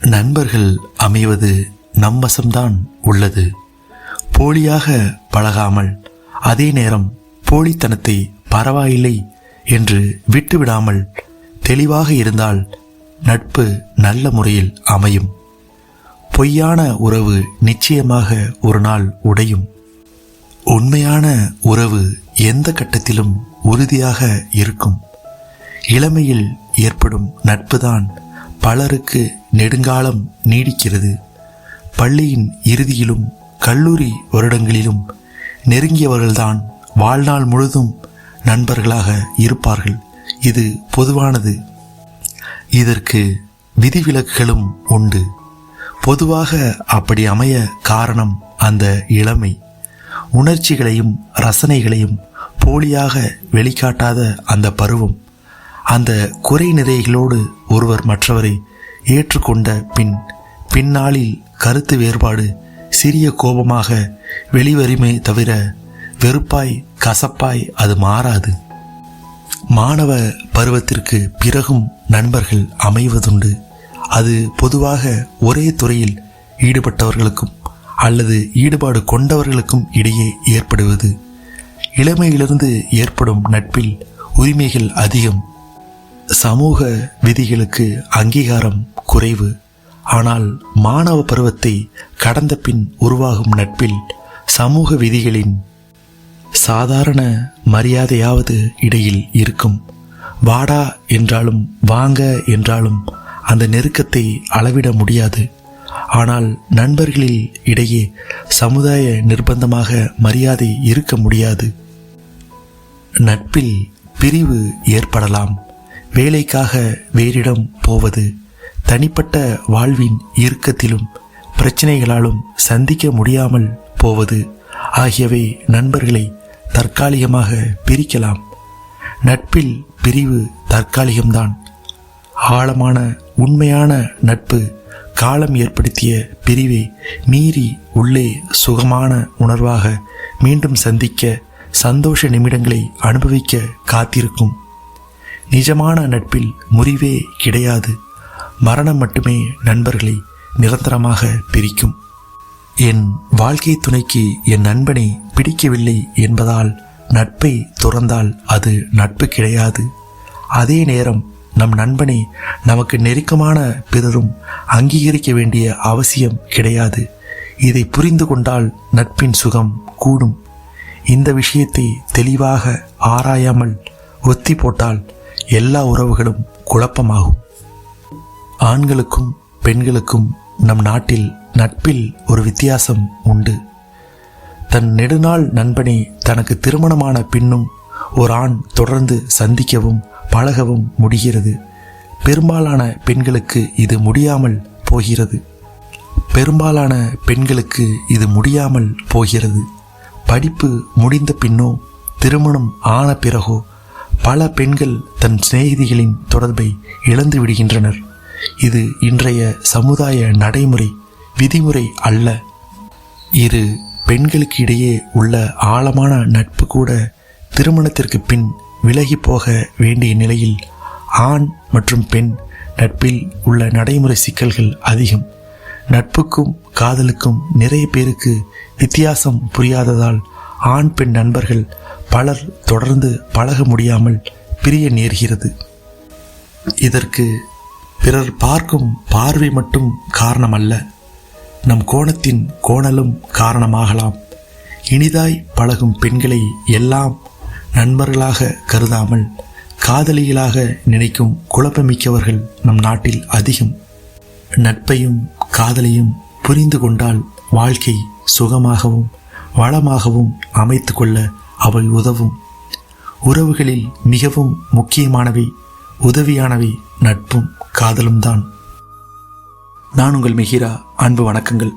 நண்பர்கள் அமைவது நம் வசம்தான் உள்ளது. போலியாக பழகாமல், அதே நேரம் போலித்தனத்தை பரவாயில்லை என்று விட்டுவிடாமல் தெளிவாக இருந்தால் நட்பு நல்ல முறையில் அமையும். பொய்யான உறவு நிச்சயமாக ஒரு நாள் உடையும். உண்மையான உறவு எந்த கட்டத்திலும் உறுதியாக இருக்கும். இளமையில் ஏற்படும் நட்புதான் பலருக்கு நெடுங்காலம் நீடிக்கிறது. பள்ளியின் இறுதியிலும் கல்லூரி வருடங்களிலும் நெருங்கியவர்கள்தான் வாழ்நாள் முழுதும் நண்பர்களாக இருப்பார்கள். இது பொதுவானது. இதற்கு விதிவிலக்குகளும் உண்டு. பொதுவாக அப்படி அமைய காரணம் அந்த இளமை. உணர்ச்சிகளையும் ரசனைகளையும் போலியாக வெளிக்காட்டாத அந்த பருவம். அந்த குறை நிறைகளோடு ஒருவர் மற்றவரை ஏற்றுக்கொண்ட பின்னாளில் கருத்து வேறுபாடு சிறிய கோபமாக வெளிவருமே தவிர வெறுப்பாய் கசப்பாய் அது மாறாது. மாணவ பருவத்திற்கு பிறகும் நண்பர்கள் அமைவதுண்டு. அது பொதுவாக ஒரே துறையில் ஈடுபட்டவர்களுக்கும் அல்லது ஈடுபாடு கொண்டவர்களுக்கும் இடையே ஏற்படுவது. இளமையிலிருந்து ஏற்படும் நட்பில் உரிமைகள் அதிகம். சமூக விதிகளுக்கு அங்கீகாரம் குறைவு. ஆனால் மாணவ பருவத்தை கடந்த பின் உருவாகும் நட்பில் சமூக விதிகளின் சாதாரண மரியாதையாவது இடையில் இருக்கும். வாடா என்றாலும் வாங்க என்றாலும் அந்த நெருக்கத்தை அளவிட முடியாது. ஆனால் நண்பர்களில் இடையே சமுதாய நிர்பந்தமாக மரியாதை இருக்க முடியாது. நட்பில் பிரிவு ஏற்படலாம். வேலைக்காக வேறிடம் போவது, தனிப்பட்ட வாழ்வின் இறுக்கத்திலும் பிரச்சனைகளாலும் சந்திக்க முடியாமல் போவது ஆகியவை நண்பர்களை தற்காலிகமாக பிரிக்கலாம். நட்பில் பிரிவு தற்காலிகம்தான். ஆழமான உண்மையான நட்பு காலம் ஏற்படுத்திய பிரிவை மீறி உள்ளே சுகமான உணர்வாக மீண்டும் சந்திக்க, சந்தோஷ நிமிடங்களை அனுபவிக்க காத்திருக்கும். நிஜமான நட்பில் முறிவே கிடையாது. மரணம் மட்டுமே நண்பர்களை நிரந்தரமாக பிரிக்கும். என் வாழ்க்கை துணைக்கு என் நண்பனை பிடிக்கவில்லை என்பதால் நட்பை துறந்தால் அது நட்பு கிடையாது. அதே நேரம் நம் நண்பனை நமக்கு நெருக்கமான பிறரும் அங்கீகரிக்க வேண்டிய அவசியம் கிடையாது. இதை புரிந்து கொண்டால் நட்பின் சுகம் கூடும். இந்த விஷயத்தை தெளிவாக ஆராயாமல் ஒத்தி போட்டால் எல்லா உறவுகளும் குழப்பமாகும். ஆண்களுக்கும் பெண்களுக்கும் நம் நாட்டில் நட்பில் ஒரு வித்தியாசம் உண்டு. தன் நெடுநாள் நண்பனை தனக்கு திருமணமான பின்னும் ஒரு ஆண் தொடர்ந்து சந்திக்கவும் பழகவும் முடிகிறது. பெரும்பாலான பெண்களுக்கு இது முடியாமல் போகிறது. படிப்பு முடிந்த பின்னோ திருமணம் ஆன பிறகோ பல பெண்கள் தன் சிநேகிதிகளின் தொடர்பை இழந்து விடுகின்றனர். இது இன்றைய சமுதாய நடைமுறை, விதிமுறை அல்ல. இரு பெண்களுக்கு இடையே உள்ள ஆழமான நட்பு கூட திருமணத்திற்கு பின் விலகி போக வேண்டிய நிலையில் ஆண் மற்றும் பெண் நட்பில் உள்ள நடைமுறை சிக்கல்கள் அதிகம். நட்புக்கும் காதலுக்கும் நிறைய பேருக்கு வித்தியாசம் புரியாததால் ஆண் பெண் நண்பர்கள் பலர் தொடர்ந்து பழக முடியாமல் பிரிய நேர்கிறது. இதற்கு பிறர் பார்க்கும் பார்வை மட்டும் காரணமல்ல, நம் கோணத்தின் கோணலும் காரணமாகலாம். இனிதாய் பழகும் பெண்களை எல்லாம் நண்பர்களாக கருதாமல் காதலிகளாக நினைக்கும் குழப்பமிக்கவர்கள் நம் நாட்டில் அதிகம். நட்பையும் காதலையும் புரிந்து கொண்டால் வாழ்க்கை சுகமாகவும் வளமாகவும் அமைத்து கொள்ள அவை உதவும். உறவுகளில் மிகவும் முக்கியமானவை, உதவியானவை நட்பும் காதலும் தான். நான் உங்கள் மிகிரா. அன்பு வணக்கங்கள்.